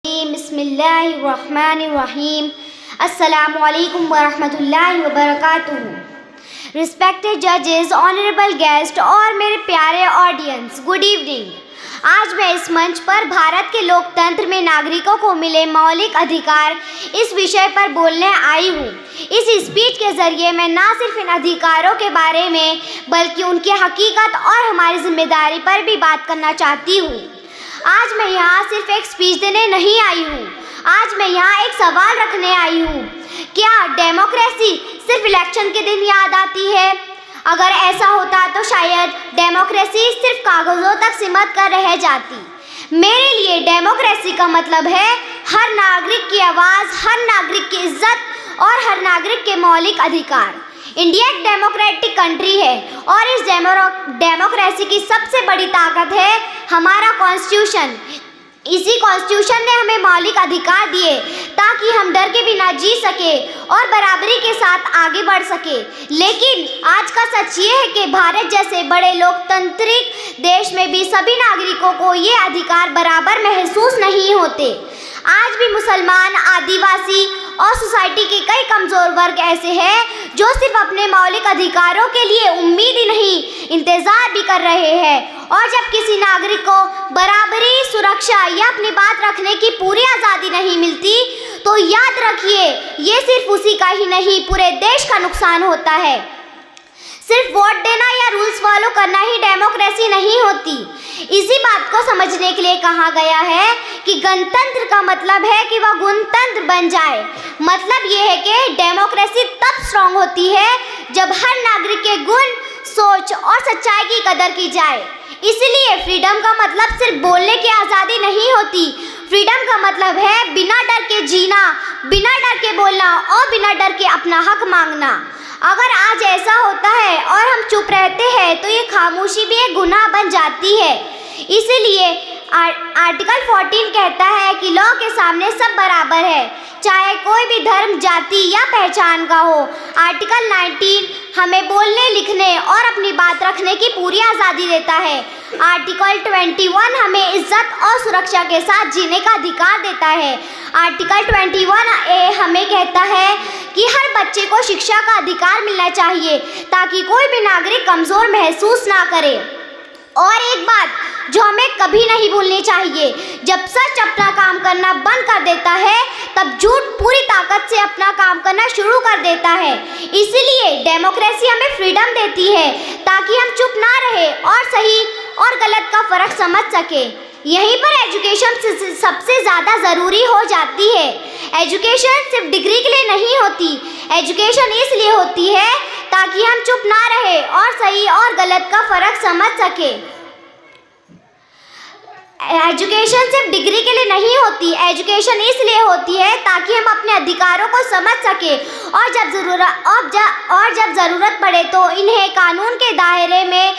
बिस्मिल्लाहिर्रहमानिर्रहीम। अस्सलामु अलैकुम वरहमतुल्लाहि वबरकातुहू। रिस्पेक्टेड जजेस, ऑनरेबल गेस्ट और मेरे प्यारे ऑडियंस, गुड इवनिंग। आज मैं इस मंच पर भारत के लोकतंत्र में नागरिकों को मिले मौलिक अधिकार इस विषय पर बोलने आई हूँ। इस स्पीच के ज़रिए मैं ना सिर्फ इन अधिकारों के बारे में बल्कि उनकी हकीकत और हमारी जिम्मेदारी पर भी बात करना चाहती हूँ। आज मैं यहाँ सिर्फ एक स्पीच देने नहीं आई हूँ, आज मैं यहाँ एक सवाल रखने आई हूँ। क्या डेमोक्रेसी सिर्फ इलेक्शन के दिन याद आती है? अगर ऐसा होता तो शायद डेमोक्रेसी सिर्फ कागज़ों तक सीमित कर रह जाती। मेरे लिए डेमोक्रेसी का मतलब है हर नागरिक की आवाज़, हर नागरिक की इज्जत और हर नागरिक के मौलिक अधिकार। इंडिया एक डेमोक्रेटिक कंट्री है और इस डेमोक्रेसी की सबसे बड़ी ताकत है हमारा कॉन्स्टिट्यूशन। इसी कॉन्स्टिट्यूशन ने हमें मौलिक अधिकार दिए ताकि हम डर के बिना जी सके और बराबरी के साथ आगे बढ़ सके। लेकिन आज का सच ये है कि भारत जैसे बड़े लोकतांत्रिक देश में भी सभी नागरिकों को ये अधिकार बराबर महसूस नहीं होते। आज भी मुसलमान, आदिवासी और सोसाइटी के कई कमज़ोर वर्ग ऐसे हैं जो सिर्फ अपने मौलिक अधिकारों के लिए उम्मीद ही नहीं, इंतज़ार भी कर रहे हैं। और जब किसी नागरिक को बराबरी, सुरक्षा या अपनी बात रखने की पूरी आज़ादी नहीं मिलती तो याद रखिए, ये सिर्फ उसी का ही नहीं पूरे देश का नुकसान होता है। सिर्फ वोट देना या रूल्स फॉलो करना ही डेमोक्रेसी नहीं होती। इसी बात को समझने के लिए कहा गया है कि गणतंत्र का मतलब है कि वह गुणतंत्र बन जाए। मतलब ये है कि डेमोक्रेसी तब स्ट्रॉन्ग होती है जब हर नागरिक के गुण, सोच और सच्चाई की कदर की जाए। इसलिए फ्रीडम का मतलब सिर्फ बोलने की आज़ादी नहीं होती। फ्रीडम का मतलब है बिना डर के जीना, बिना डर के बोलना और बिना डर के अपना हक मांगना। अगर आज ऐसा होता है और हम चुप रहते हैं तो ये खामोशी भी एक गुनाह बन जाती है। इसीलिए आर्टिकल 14 कहता है कि लॉ के सामने सब बराबर है, चाहे कोई भी धर्म, जाति या पहचान का हो। आर्टिकल 19 हमें बोलने, लिखने और अपनी बात रखने की पूरी आज़ादी देता है। आर्टिकल 21 हमें इज्जत और सुरक्षा के साथ जीने का अधिकार देता है। आर्टिकल 21A हमें कहता है कि हर बच्चे को शिक्षा का अधिकार मिलना चाहिए ताकि कोई भी नागरिक कमज़ोर महसूस ना करे। और एक बात जो हमें कभी नहीं भूलनी चाहिए, जब सच अपना काम करना बंद कर देता है तब झूठ पूरी ताकत से अपना काम करना शुरू कर देता है। इसलिए डेमोक्रेसी हमें फ्रीडम देती है ताकि हम चुप ना रहे और सही और गलत का फ़र्क समझ सके। यहीं पर एजुकेशन सबसे ज़्यादा ज़रूरी हो जाती है। एजुकेशन सिर्फ डिग्री के लिए नहीं होती, एजुकेशन इसलिए होती है ताकि हम चुप ना रहे और सही और गलत का फ़र्क समझ सके। एजुकेशन सिर्फ डिग्री के लिए नहीं होती, एजुकेशन इसलिए होती है ताकि हम अपने अधिकारों को समझ सके और जब ज़रूरत पड़े तो इन्हें कानून के दायरे में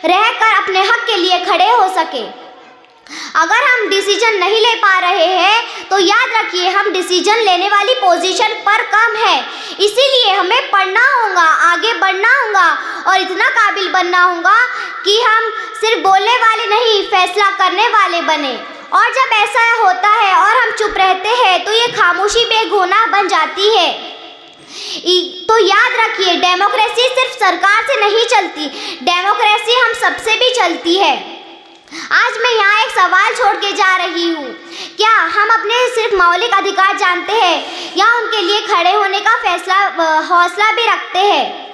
रहकर अपने हक के लिए खड़े हो सके। अगर हम डिसीजन नहीं ले पा रहे हैं तो याद रखिए हम डिसीजन लेने वाली पोजीशन पर कम है। इसीलिए हमें पढ़ना होगा, आगे बढ़ना होगा और इतना काबिल बनना होगा कि हम सिर्फ बोलने वाले नहीं, फैसला करने वाले बने। और जब ऐसा होता है और हम चुप रहते हैं तो ये खामोशी बेगुनाह बन जाती है। तो याद रखिए, डेमोक्रेसी सिर्फ सरकार से नहीं चलती, डेमोक्रेसी हम सबसे भी चलती है। आज मैं यहाँ एक सवाल छोड़ के जा रही हूँ, क्या हम अपने सिर्फ मौलिक अधिकार जानते हैं या उनके लिए खड़े होने का हौसला भी रखते हैं?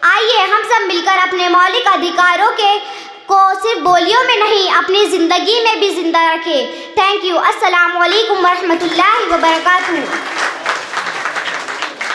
आइए हम सब मिलकर अपने मौलिक अधिकारों को सिर्फ बोलियों में नहीं, अपनी ज़िंदगी में भी जिंदा रखें। Thank you. अस्सलामु अलैकुम वरहमतुल्लाहि वबरकातुहू।